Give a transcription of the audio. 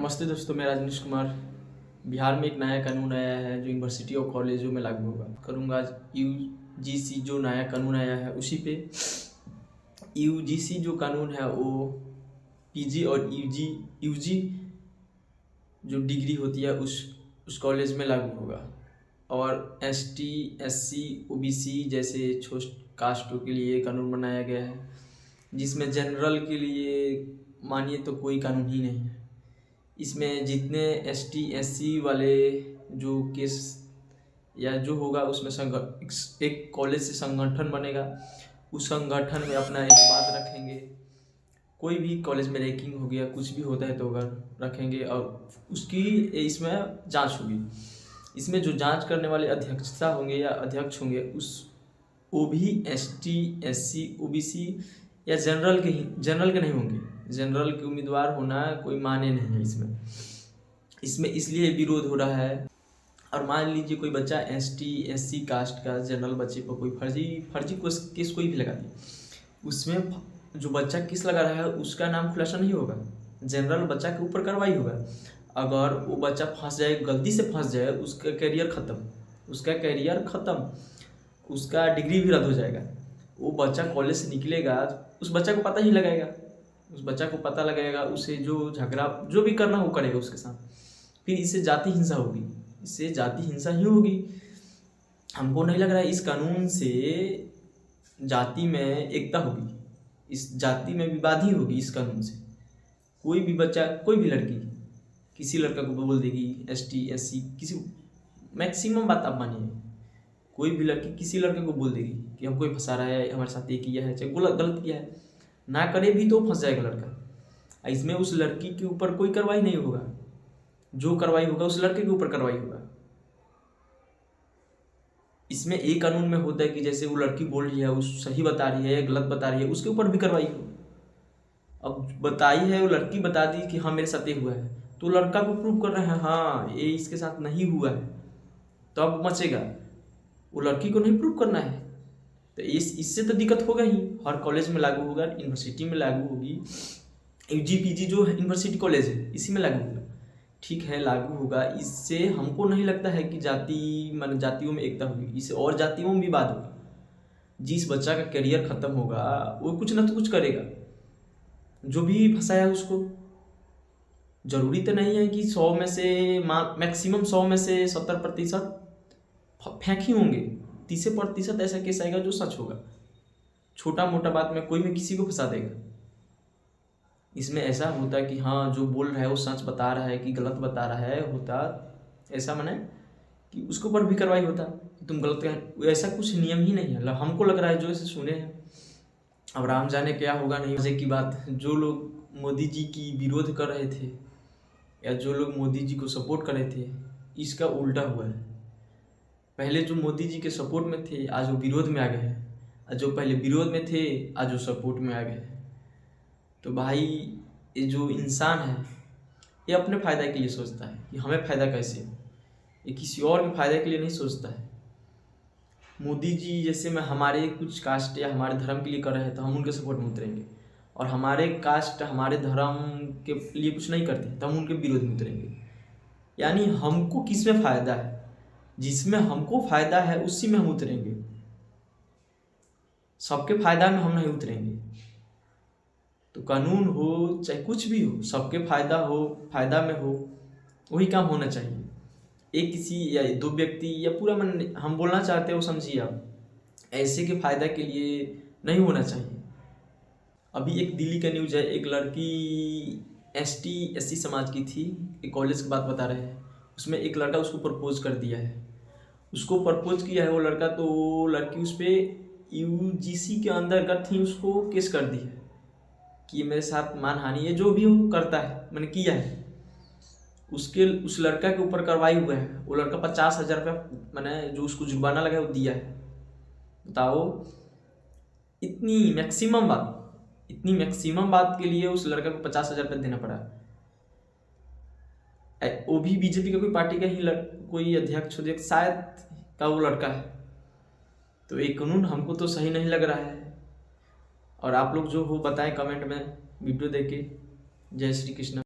नमस्ते दोस्तों, मैं राजनीश कुमार। बिहार में एक नया कानून आया है जो यूनिवर्सिटी और कॉलेजों में लागू होगा। करूँगा आज यूजीसी जो नया कानून आया है उसी पे। यूजीसी जो कानून है वो पीजी और यूजी जो डिग्री होती है उस कॉलेज में लागू होगा। और एसटी, एससी, ओबीसी जैसे छोट कास्टों के लिए कानून बनाया गया है, जिसमें जनरल के लिए मानिए तो कोई कानून ही नहीं है। इसमें जितने एसटी, एससी वाले जो केस या जो होगा उसमें एक कॉलेज से संगठन बनेगा। उस संगठन में अपना एक बात रखेंगे। कोई भी कॉलेज में रैंकिंग हो गया, कुछ भी होता है तो अगर रखेंगे और उसकी इसमें जांच होगी। इसमें जो जांच करने वाले अध्यक्षता होंगे या अध्यक्ष होंगे वो भी एसटी, एससी, ओबीसी या जनरल के नहीं होंगे। जनरल के उम्मीदवार होना कोई माने नहीं है इसमें इसलिए विरोध हो रहा है। और मान लीजिए कोई बच्चा एसटी, एससी कास्ट का जनरल बच्चे पर कोई फर्जी केस कोई भी लगा दिया, उसमें जो बच्चा केस लगा रहा है उसका नाम खुलासा नहीं होगा, जनरल बच्चा के ऊपर कार्रवाई होगा। अगर वो बच्चा फंस जाए, गलती से फंस जाए, उसका करियर ख़त्म, उसका डिग्री भी रद्द हो जाएगा। वो बच्चा कॉलेज से निकलेगा, उस बच्चा को पता ही लगाएगा, उस बच्चा को पता लगेगा, उसे जो झगड़ा जो भी करना वो करेगा उसके साथ। फिर इससे जाति हिंसा होगी, इससे जाति हिंसा ही होगी। हमको नहीं लग रहा है इस कानून से जाति में एकता होगी, इस जाति में विवाद ही होगी इस कानून से। कोई भी बच्चा, कोई भी लड़की किसी लड़का को बोल देगी एसटी, एससी, किसी मैक्सिमम बात आप मानिए, कोई भी लड़की किसी लड़के को बोल देगी कि हमको ही फंसा रहा है, हमारे साथ ये किया है, चाहे गलत किया है, ना करे भी तो फंस जाएगा लड़का। इसमें उस लड़की के ऊपर कोई कार्रवाई नहीं होगा, जो कार्रवाई होगा उस लड़के के ऊपर कार्रवाई होगा। इसमें एक कानून में होता है कि जैसे वो लड़की बोल रही है, वो सही बता रही है या गलत बता रही है, उसके ऊपर भी कार्रवाई हो। अब बताई है, वो लड़की बता दी कि हाँ मेरे साथ ये हुआ है, तो लड़का को प्रूव कर रहे हैं हाँ ये इसके साथ नहीं हुआ है, तो अब मचेगा। वो लड़की को नहीं प्रूव करना है, तो इससे तो दिक्कत होगा ही। हर कॉलेज में लागू होगा, यूनिवर्सिटी में लागू होगी। यूजी पीजी जो यूनिवर्सिटी कॉलेज है इसी में लागू होगा, ठीक है लागू होगा। इससे हमको नहीं लगता है कि जातियों में एकता होगी, इससे और जातियों में विवाद होगा। जिस बच्चा का करियर खत्म होगा वो कुछ ना तो कुछ करेगा, जो भी फंसाया उसको। जरूरी तो नहीं है कि 100 में से मैक्सिमम 100 में से 70% फेंक ही होंगे, 30% ऐसा केस आएगा जो सच होगा। छोटा मोटा बात में कोई भी किसी को फंसा देगा। इसमें ऐसा होता है कि हाँ जो बोल रहा है वो सच बता रहा है कि गलत बता रहा है, होता ऐसा माने कि उसके ऊपर भी कार्रवाई होता कि तुम गलत कह, ऐसा कुछ नियम ही नहीं है। हमको लग रहा है जो ऐसे सुने हैं, अब राम जाने क्या होगा। नहीं मजे की बात, जो लोग मोदी जी की विरोध कर रहे थे या जो लोग मोदी जी को सपोर्ट कर रहे थे, इसका उल्टा हुआ है। पहले जो मोदी जी के सपोर्ट में थे आज वो विरोध में आ गए हैं, जो पहले विरोध में थे आज वो सपोर्ट में आ गए। तो भाई ये जो इंसान है ये अपने फ़ायदा के लिए सोचता है कि हमें फ़ायदा कैसे हो, ये किसी और के फ़ायदे के लिए नहीं सोचता है। मोदी जी जैसे में हमारे कुछ कास्ट या हमारे धर्म के लिए कर रहे हैं तो हम उनके सपोर्ट में उतरेंगे, और हमारे कास्ट हमारे धर्म के लिए कुछ नहीं करते तो हम उनके विरोध में उतरेंगे। यानी हमको किस में फ़ायदा है, जिसमें हमको फ़ायदा है उसी में हम उतरेंगे, सबके फ़ायदा में हम नहीं उतरेंगे। तो कानून हो चाहे कुछ भी हो, सबके फायदा में हो, वही काम होना चाहिए। एक किसी या दो व्यक्ति या पूरा मन हम बोलना चाहते हो समझिए आप, ऐसे के फायदा के लिए नहीं होना चाहिए। अभी एक दिल्ली का न्यूज़ है, एक लड़की एसटी, एससी समाज की थी, एक कॉलेज की बात बता रहे हैं। उसमें एक लड़का उसको प्रपोज कर दिया है, उसको प्रपोज किया है वो लड़का, तो वो लड़की उस पर यूजीसी के अंतर्गत थी, उसको केस कर दी है कि मेरे साथ मानहानि है, जो भी वो करता है मैंने किया है। उस लड़का के ऊपर कार्रवाई हुआ है। वो लड़का 50,000 रुपया मैंने जो उसको जुर्माना लगा वो दिया है। बताओ, इतनी मैक्सिमम बात के लिए उस लड़का को 50,000 रुपया देना पड़ा। वो भी बीजेपी का कोई पार्टी का ही कोई अध्यक्ष शायद का वो लड़का है। तो ये कानून हमको तो सही नहीं लग रहा है। और आप लोग जो हो बताएं कमेंट में वीडियो देख के। जय श्री कृष्ण।